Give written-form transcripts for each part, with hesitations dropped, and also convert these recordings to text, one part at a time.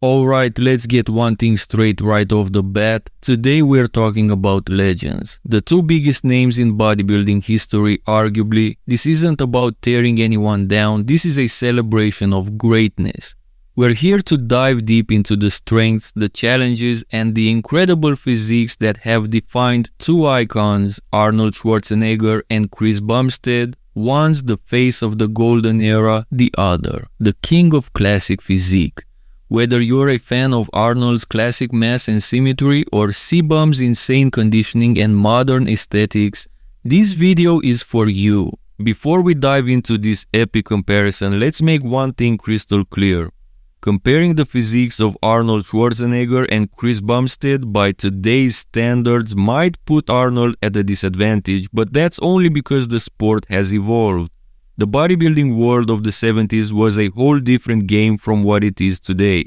Alright, let's get one thing straight right off the bat. Today we're talking about legends. The two biggest names in bodybuilding history, arguably. This isn't about tearing anyone down, this is a celebration of greatness. We're here to dive deep into the strengths, the challenges, and the incredible physiques that have defined two icons, Arnold Schwarzenegger and Chris Bumstead. One's the face of the golden era, the other, the king of classic physique. Whether you're a fan of Arnold's classic mass and symmetry or C-Bum's insane conditioning and modern aesthetics, this video is for you. Before we dive into this epic comparison, let's make one thing crystal clear. Comparing the physiques of Arnold Schwarzenegger and Chris Bumstead by today's standards might put Arnold at a disadvantage, but that's only because the sport has evolved. The bodybuilding world of the 70s was a whole different game from what it is today.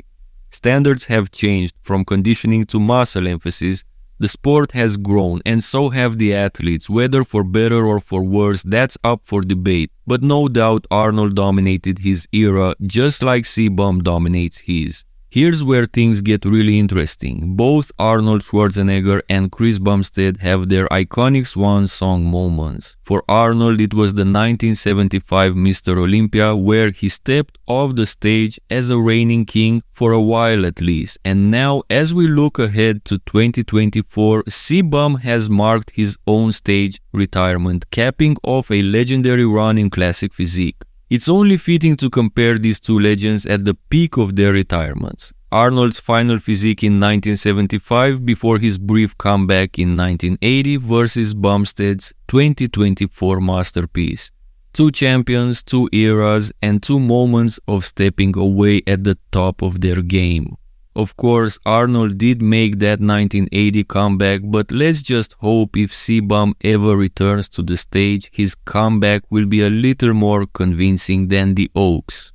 Standards have changed from conditioning to muscle emphasis. The sport has grown, and so have the athletes, whether for better or for worse, that's up for debate. But no doubt Arnold dominated his era just like C-Bum dominates his. Here's where things get really interesting. Both Arnold Schwarzenegger and Chris Bumstead have their iconic swan song moments. For Arnold, it was the 1975 Mr. Olympia, where he stepped off the stage as a reigning king for a while at least. And now, as we look ahead to 2024, C-Bum has marked his own stage retirement, capping off a legendary run in classic physique. It's only fitting to compare these two legends at the peak of their retirements. Arnold's final physique in 1975 before his brief comeback in 1980 versus Bumstead's 2024 masterpiece. Two champions, two eras, and two moments of stepping away at the top of their game. Of course, Arnold did make that 1980 comeback, but let's just hope if C-Bum ever returns to the stage, his comeback will be a little more convincing than the Oaks.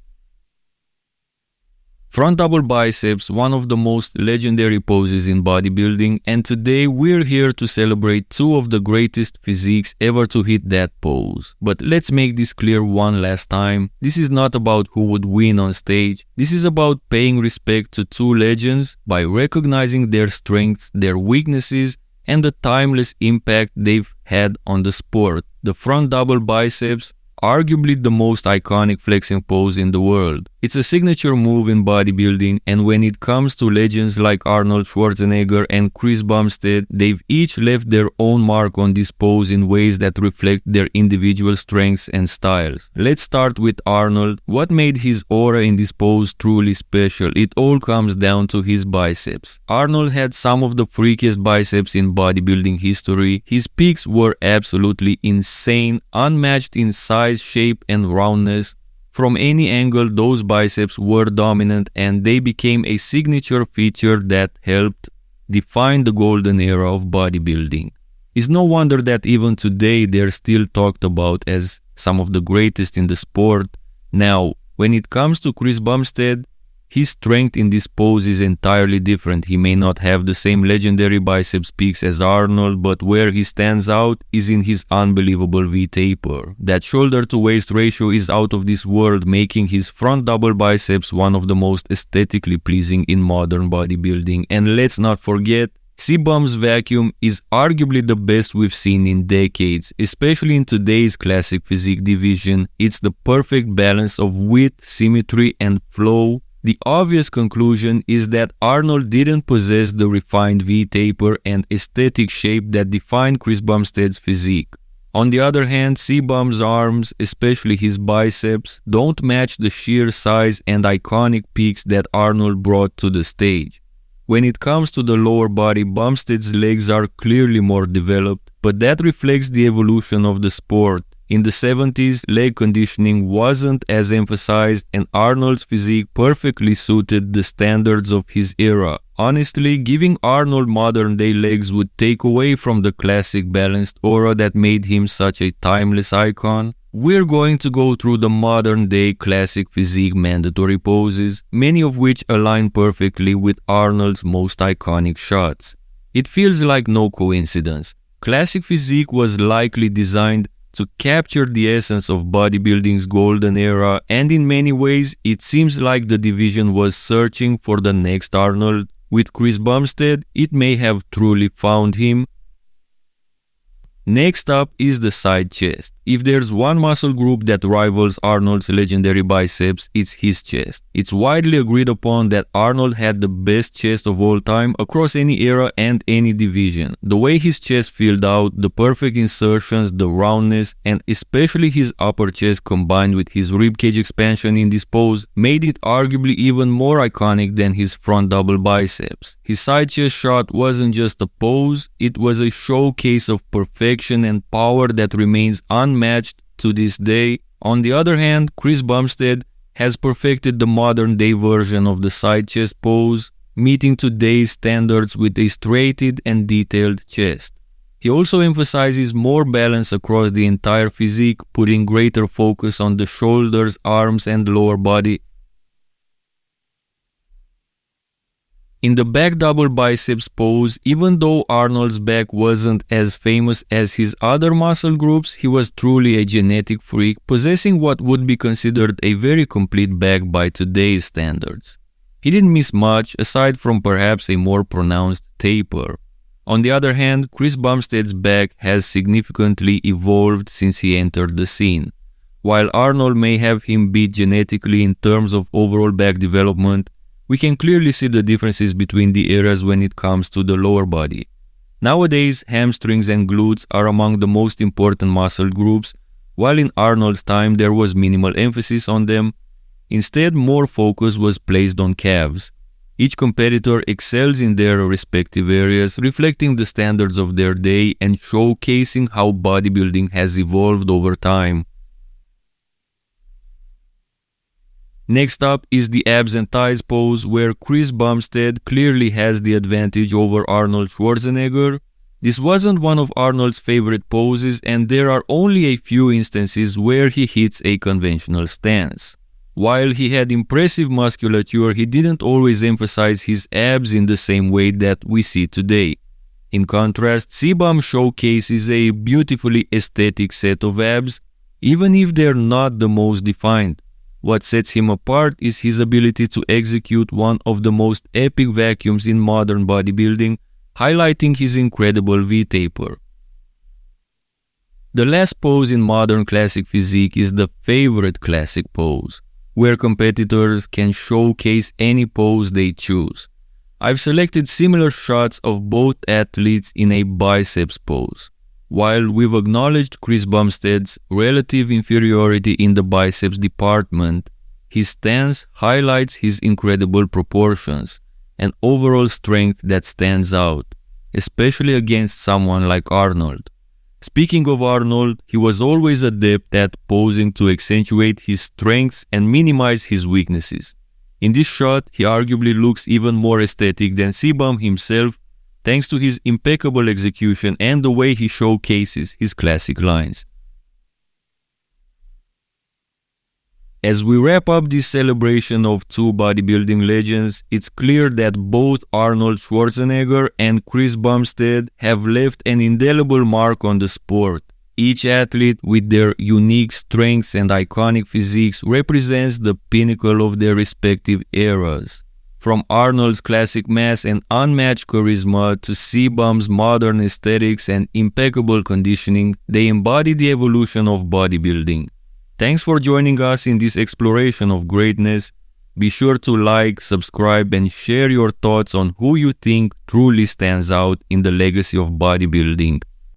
Front double biceps, one of the most legendary poses in bodybuilding, and today we're here to celebrate two of the greatest physiques ever to hit that pose. But let's make this clear one last time, this is not about who would win on stage, this is about paying respect to two legends by recognizing their strengths, their weaknesses, and the timeless impact they've had on the sport. The front double biceps, arguably the most iconic flexing pose in the world. It's a signature move in bodybuilding, and when it comes to legends like Arnold Schwarzenegger and Chris Bumstead, they've each left their own mark on this pose in ways that reflect their individual strengths and styles. Let's start with Arnold. What made his aura in this pose truly special? It all comes down to his biceps. Arnold had some of the freakiest biceps in bodybuilding history. His peaks were absolutely insane, unmatched in size, shape, and roundness. From any angle, those biceps were dominant, and they became a signature feature that helped define the golden era of bodybuilding. It's no wonder that even today they're still talked about as some of the greatest in the sport. Now, when it comes to Chris Bumstead, his strength in this pose is entirely different. He may not have the same legendary biceps peaks as Arnold, but where he stands out is in his unbelievable V-taper. That shoulder to waist ratio is out of this world, making his front double biceps one of the most aesthetically pleasing in modern bodybuilding. And let's not forget, C-Bum's vacuum is arguably the best we've seen in decades, especially in today's classic physique division. It's the perfect balance of width, symmetry, and flow. The obvious conclusion is that Arnold didn't possess the refined V-taper and aesthetic shape that defined Chris Bumstead's physique. On the other hand, C-Bum's arms, especially his biceps, don't match the sheer size and iconic peaks that Arnold brought to the stage. When it comes to the lower body, Bumstead's legs are clearly more developed, but that reflects the evolution of the sport. In the 70s, leg conditioning wasn't as emphasized, and Arnold's physique perfectly suited the standards of his era. Honestly, giving Arnold modern-day legs would take away from the classic balanced aura that made him such a timeless icon. We're going to go through the modern-day classic physique mandatory poses, many of which align perfectly with Arnold's most iconic shots. It feels like no coincidence. Classic physique was likely designed to capture the essence of bodybuilding's golden era, and in many ways it seems like the division was searching for the next Arnold. With Chris Bumstead, it may have truly found him. Next up is the side chest. If there's one muscle group that rivals Arnold's legendary biceps, it's his chest. It's widely agreed upon that Arnold had the best chest of all time across any era and any division. The way his chest filled out, the perfect insertions, the roundness, and especially his upper chest combined with his ribcage expansion in this pose made it arguably even more iconic than his front double biceps. His side chest shot wasn't just a pose, it was a showcase of perfection and power that remains unmatched to this day. On the other hand, Chris Bumstead has perfected the modern day version of the side chest pose, meeting today's standards with a straightened and detailed chest. He also emphasizes more balance across the entire physique, putting greater focus on the shoulders, arms, and lower body. In the back double biceps pose, even though Arnold's back wasn't as famous as his other muscle groups, he was truly a genetic freak, possessing what would be considered a very complete back by today's standards. He didn't miss much, aside from perhaps a more pronounced taper. On the other hand, Chris Bumstead's back has significantly evolved since he entered the scene. While Arnold may have him beat genetically in terms of overall back development, we can clearly see the differences between the eras when it comes to the lower body. Nowadays, hamstrings and glutes are among the most important muscle groups, while in Arnold's time there was minimal emphasis on them. Instead, more focus was placed on calves. Each competitor excels in their respective areas, reflecting the standards of their day and showcasing how bodybuilding has evolved over time. Next up is the abs and thighs pose, where Chris Bumstead clearly has the advantage over Arnold Schwarzenegger. This wasn't one of Arnold's favorite poses, and there are only a few instances where he hits a conventional stance. While he had impressive musculature, he didn't always emphasize his abs in the same way that we see today. In contrast, C-Bum showcases a beautifully aesthetic set of abs, even if they're not the most defined. What sets him apart is his ability to execute one of the most epic vacuums in modern bodybuilding, highlighting his incredible V-taper. The last pose in modern classic physique is the favorite classic pose, where competitors can showcase any pose they choose. I've selected similar shots of both athletes in a biceps pose. While we've acknowledged Chris Bumstead's relative inferiority in the biceps department, his stance highlights his incredible proportions and overall strength that stands out, especially against someone like Arnold. Speaking of Arnold, he was always adept at posing to accentuate his strengths and minimize his weaknesses. In this shot, he arguably looks even more aesthetic than C-Bum himself, thanks to his impeccable execution and the way he showcases his classic lines. As we wrap up this celebration of two bodybuilding legends, it's clear that both Arnold Schwarzenegger and Chris Bumstead have left an indelible mark on the sport. Each athlete, with their unique strengths and iconic physiques, represents the pinnacle of their respective eras. From Arnold's classic mass and unmatched charisma to C-Bum's modern aesthetics and impeccable conditioning, they embody the evolution of bodybuilding. Thanks for joining us in this exploration of greatness. Be sure to like, subscribe, and share your thoughts on who you think truly stands out in the legacy of bodybuilding.